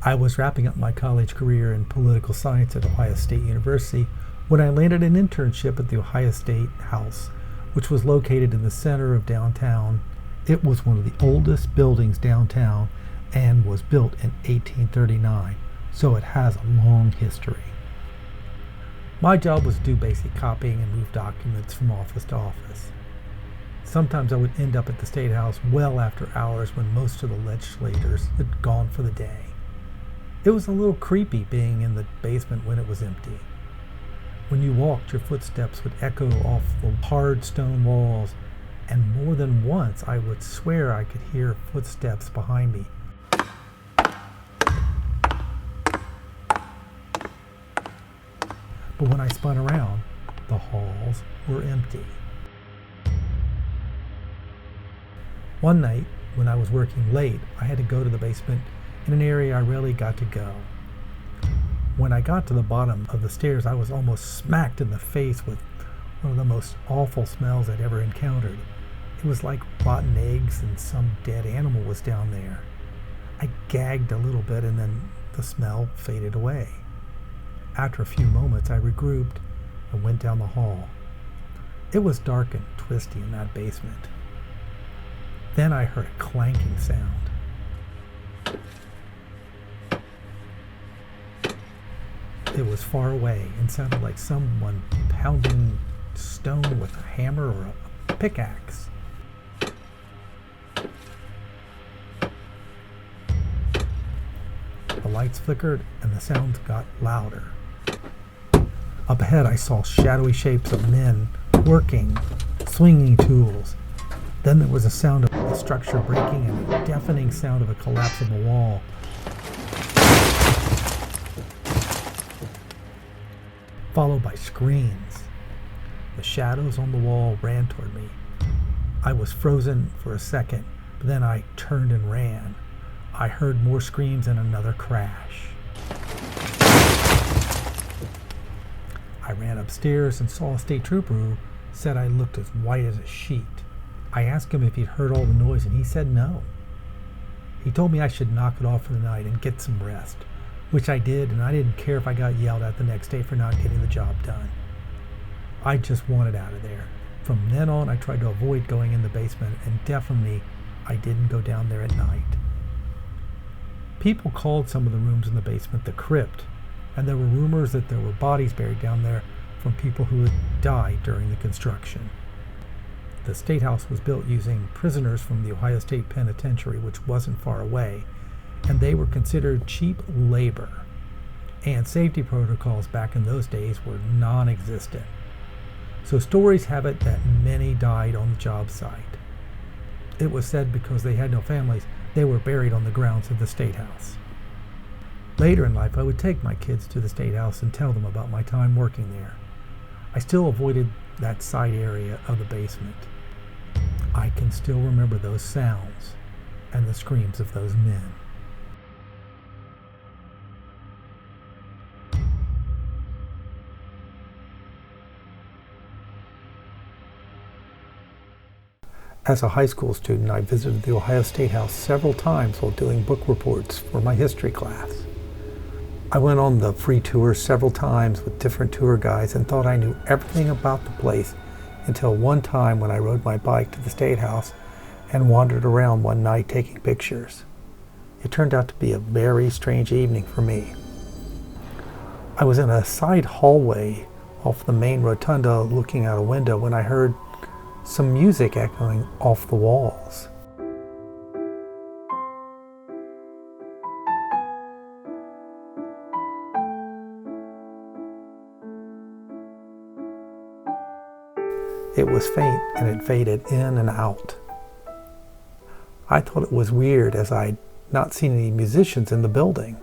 I was wrapping up my college career in political science at Ohio State University when I landed an internship at the Ohio Statehouse, which was located in the center of downtown. It was one of the oldest buildings downtown and was built in 1839, so it has a long history. My job was to do basic copying and move documents from office to office. Sometimes I would end up at the State House well after hours when most of the legislators had gone for the day. It was a little creepy being in the basement when it was empty. When you walked, your footsteps would echo off the hard stone walls, and more than once I would swear I could hear footsteps behind me. But when I spun around, the halls were empty. One night, when I was working late, I had to go to the basement in an area I rarely got to go. When I got to the bottom of the stairs, I was almost smacked in the face with one of the most awful smells I'd ever encountered. It was like rotten eggs and some dead animal was down there. I gagged a little bit and then the smell faded away. After a few moments, I regrouped and went down the hall. It was dark and twisty in that basement. Then I heard a clanking sound. It was far away and sounded like someone pounding stone with a hammer or a pickaxe. The lights flickered and the sounds got louder. Up ahead I saw shadowy shapes of men working, swinging tools. Then there was a sound of the structure breaking and a deafening sound of a collapsible wall. Followed by screams. The shadows on the wall ran toward me. I was frozen for a second, but then I turned and ran. I heard more screams and another crash. I ran upstairs and saw a state trooper who said I looked as white as a sheet. I asked him if he'd heard all the noise and he said no. He told me I should knock it off for the night and get some rest, which I did, and I didn't care if I got yelled at the next day for not getting the job done. I just wanted out of there. From then on, I tried to avoid going in the basement, and definitely I didn't go down there at night. People called some of the rooms in the basement the crypt, and there were rumors that there were bodies buried down there from people who had died during the construction. The State House was built using prisoners from the Ohio State Penitentiary, which wasn't far away, and they were considered cheap labor, and safety protocols back in those days were non-existent. So stories have it that many died on the job site. It was said because they had no families, they were buried on the grounds of the State House. Later in life, I would take my kids to the State House and tell them about my time working there. I still avoided that side area of the basement. I can still remember those sounds and the screams of those men. As a high school student, I visited the Ohio Statehouse several times while doing book reports for my history class. I went on the free tours several times with different tour guides and thought I knew everything about the place until one time when I rode my bike to the Statehouse and wandered around one night taking pictures. It turned out to be a very strange evening for me. I was in a side hallway off the main rotunda looking out a window when I heard some music echoing off the walls. It was faint and it faded in and out. I thought it was weird as I'd not seen any musicians in the building.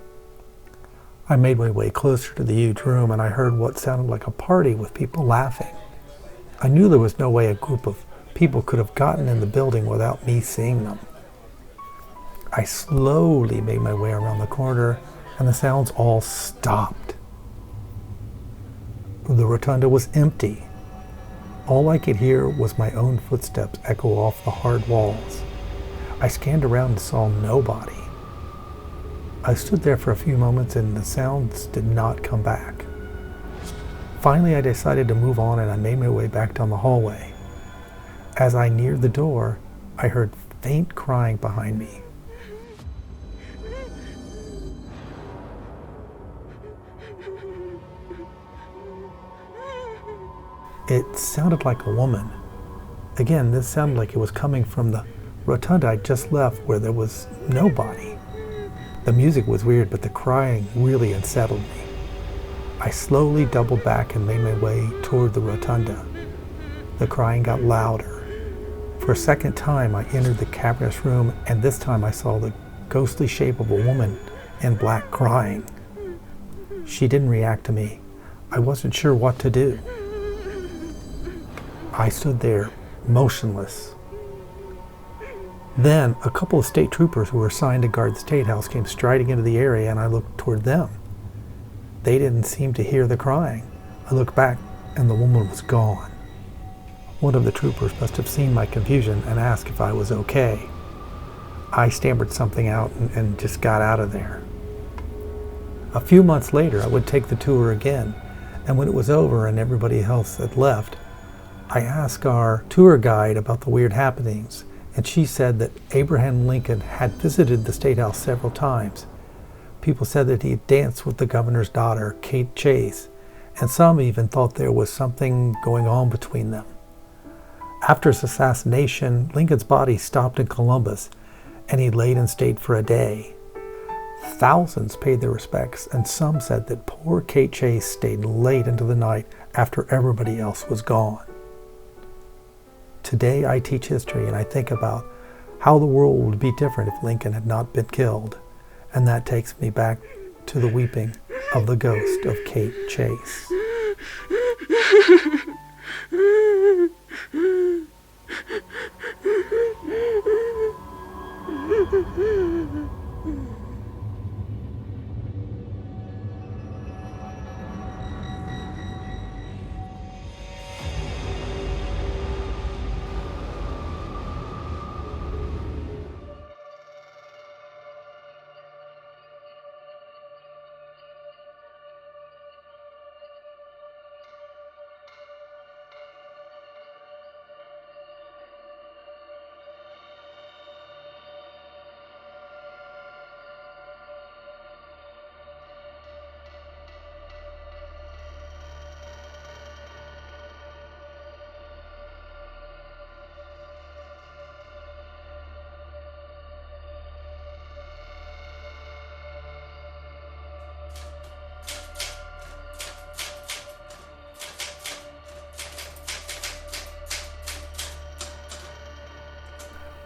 I made my way closer to the huge room and I heard what sounded like a party with people laughing. I knew there was no way a group of people could have gotten in the building without me seeing them. I slowly made my way around the corner and the sounds all stopped. The rotunda was empty. All I could hear was my own footsteps echo off the hard walls. I scanned around and saw nobody. I stood there for a few moments and the sounds did not come back. Finally, I decided to move on and I made my way back down the hallway. As I neared the door, I heard faint crying behind me. It sounded like a woman. Again, this sounded like it was coming from the rotunda I just left where there was nobody. The music was weird, but the crying really unsettled me. I slowly doubled back and made my way toward the rotunda. The crying got louder. For a second time, I entered the cavernous room, and this time I saw the ghostly shape of a woman in black crying. She didn't react to me. I wasn't sure what to do. I stood there, motionless. Then, a couple of state troopers who were assigned to guard the State House came striding into the area, and I looked toward them. They didn't seem to hear the crying. I looked back, and the woman was gone. One of the troopers must have seen my confusion and asked if I was okay. I stammered something out and just got out of there. A few months later, I would take the tour again, and when it was over and everybody else had left, I asked our tour guide about the weird happenings, and she said that Abraham Lincoln had visited the State House several times. People said that he danced with the governor's daughter, Kate Chase, and some even thought there was something going on between them. After his assassination, Lincoln's body stopped in Columbus, and he laid in state for a day. Thousands paid their respects, and some said that poor Kate Chase stayed late into the night after everybody else was gone. Today I teach history and I think about how the world would be different if Lincoln had not been killed, and that takes me back to the weeping of the ghost of Kate Chase.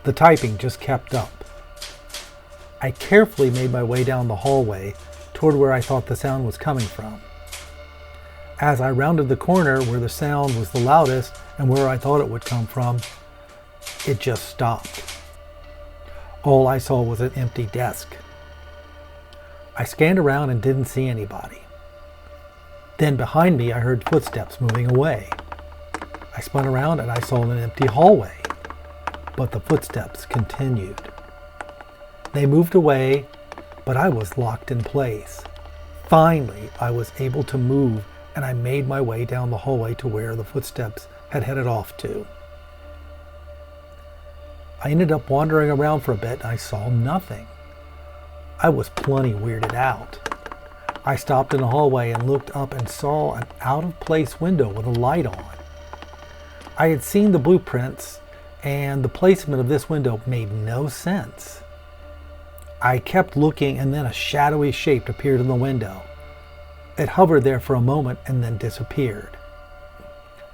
The typing just kept up. I carefully made my way down the hallway toward where I thought the sound was coming from. As I rounded the corner where the sound was the loudest and where I thought it would come from, it just stopped. All I saw was an empty desk. I scanned around and didn't see anybody. Then behind me I heard footsteps moving away. I spun around and I saw an empty hallway. But the footsteps continued. They moved away, but I was locked in place. Finally, I was able to move, and I made my way down the hallway to where the footsteps had headed off to. I ended up wandering around for a bit, and I saw nothing. I was plenty weirded out. I stopped in the hallway and looked up and saw an out-of-place window with a light on. I had seen the blueprints, and the placement of this window made no sense. I kept looking, and then a shadowy shape appeared in the window. It hovered there for a moment and then disappeared.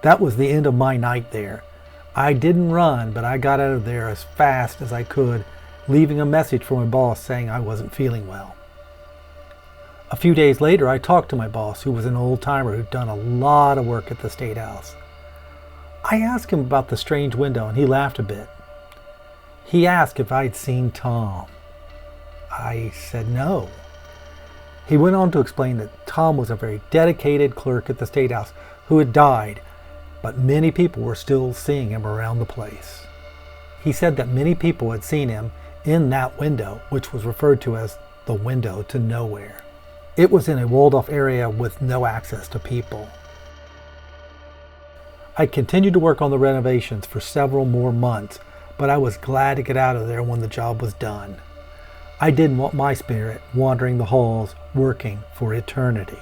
That was the end of my night there. I didn't run, but I got out of there as fast as I could, leaving a message for my boss saying I wasn't feeling well. A few days later, I talked to my boss, who was an old-timer who'd done a lot of work at the State House. I asked him about the strange window, and he laughed a bit. He asked if I'd seen Tom. I said no. He went on to explain that Tom was a very dedicated clerk at the State House who had died, but many people were still seeing him around the place. He said that many people had seen him in that window, which was referred to as the window to nowhere. It was in a walled-off area with no access to people. I continued to work on the renovations for several more months, but I was glad to get out of there when the job was done. I didn't want my spirit wandering the halls working for eternity.